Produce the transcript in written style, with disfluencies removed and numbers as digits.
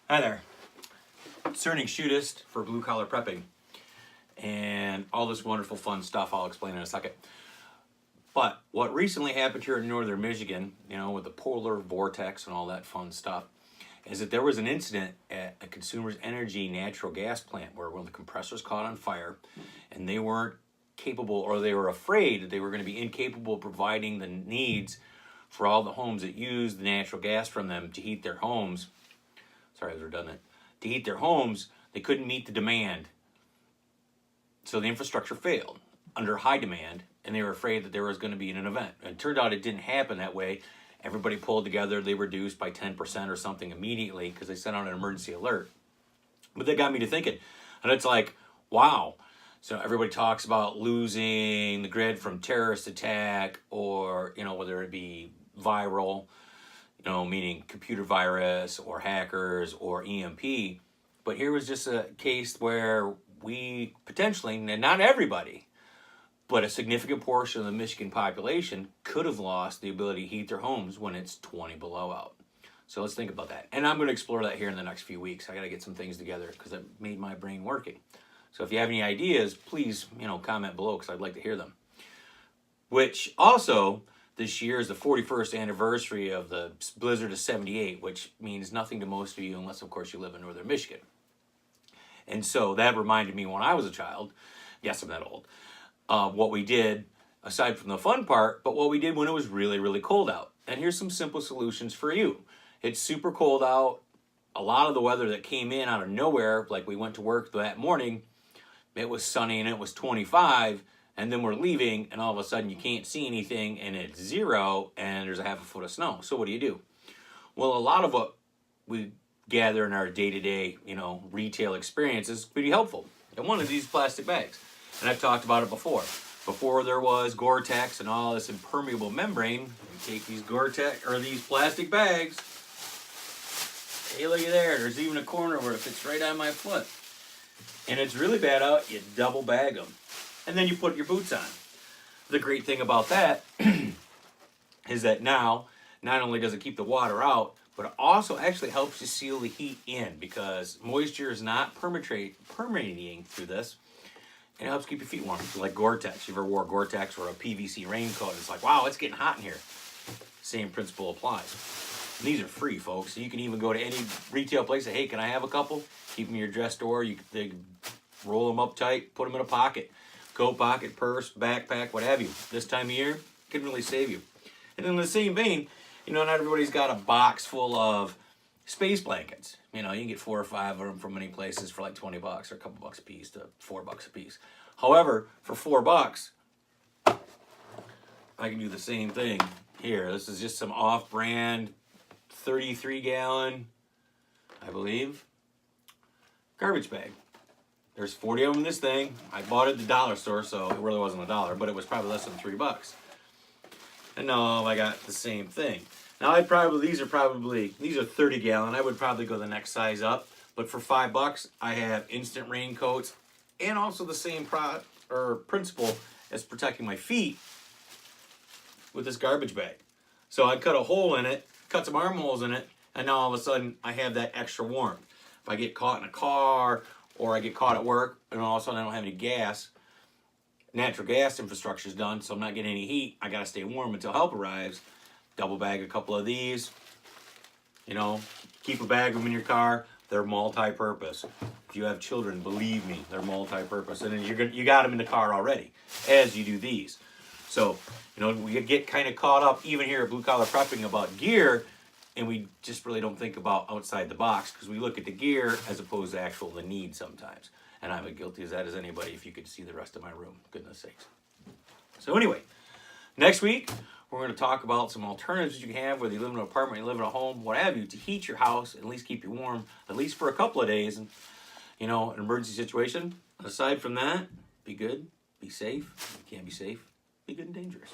Hi there. Concerning shootist for blue collar prepping and all this wonderful fun stuff I'll explain in a second. But what recently happened here in northern Michigan, with the polar vortex and all that fun stuff, is that there was an incident at a Consumers Energy natural gas plant where one of the compressors caught on fire and they weren't capable, or they were afraid that they were going to be incapable of providing the needs for all the homes that use the natural gas from them to heat their homes. Sorry, I was redundant. To heat their homes, they couldn't meet the demand. So the infrastructure failed under high demand, and they were afraid that there was going to be an event. And it turned out it didn't happen that way. Everybody pulled together. They reduced by 10% or something immediately because they sent out an emergency alert. But that got me to thinking. And it's like, wow. So everybody talks about losing the grid from terrorist attack or, whether it be viral, meaning computer virus or hackers or EMP. But here was just a case where we potentially, and not everybody, but a significant portion of the Michigan population could have lost the ability to heat their homes when it's 20 below out. So let's think about that. And I'm going to explore that here in the next few weeks. I got to get some things together because it made my brain working. So if you have any ideas, please, comment below because I'd like to hear them. Which also, this year is the 41st anniversary of the blizzard of 78, which means nothing to most of you unless, of course, you live in northern Michigan. And so that reminded me when I was a child, yes, I'm that old, what we did, aside from the fun part, but what we did when it was really, really cold out. And here's some simple solutions for you. It's super cold out. A lot of the weather that came in out of nowhere, like we went to work that morning, it was sunny and it was 25, and then we're leaving, and all of a sudden you can't see anything, and it's 0, and there's a half a foot of snow. So what do? Well, a lot of what we gather in our day-to-day, retail experiences could be helpful. And one of these plastic bags, and I've talked about it before. Before there was Gore-Tex and all this impermeable membrane, you take these Gore-Tex or these plastic bags. Hey, looky there. There's even a corner where it fits right on my foot. And it's really bad out, you double bag them. And then you put your boots on. The great thing about that is that now, not only does it keep the water out, but it also actually helps you seal the heat in because moisture is not permeating through this. And it helps keep your feet warm. So like Gore-Tex. You ever wore Gore-Tex or a PVC raincoat? It's like, wow, it's getting hot in here. Same principle applies. And these are free, folks. So you can even go to any retail place and say, hey, can I have a couple? Keep them in your dress drawer. They roll them up tight, put them in a pocket. Coat pocket, purse, backpack, what have you. This time of year, can really save you. And in the same vein, not everybody's got a box full of space blankets. You can get 4 or 5 of them from many places for like 20 bucks or a couple bucks a piece to $4 a piece. However, for $4, I can do the same thing here. This is just some off-brand 33-gallon, I believe, garbage bag. There's 40 of them in this thing. I bought it at the dollar store, so it really wasn't $1, but it was probably less than $3. And now I got the same thing. Now these are 30-gallon. I would probably go the next size up, but for $5, I have instant raincoats and also the same principle as protecting my feet with this garbage bag. So I cut a hole in it, cut some armholes in it, and now all of a sudden I have that extra warmth. If I get caught in a car or I get caught at work and all of a sudden I don't have any gas, natural gas infrastructure is done, so I'm not getting any heat. I got to stay warm until help arrives. Double bag a couple of these. Keep a bag of them in your car. They're multi-purpose. If you have children, believe me, they're multi-purpose. And then you got them in the car already as you do these. So, we get kind of caught up even here at Blue Collar Prepping about gear, and we just really don't think about outside the box because we look at the gear as opposed to the need sometimes. And I'm as guilty as that as anybody if you could see the rest of my room. Goodness sakes. So anyway, next week, we're going to talk about some alternatives you can have, whether you live in an apartment, you live in a home, what have you, to heat your house, at least keep you warm, at least for a couple of days. And, an emergency situation. Aside from that, be good, be safe. If you can't be safe, be good and dangerous.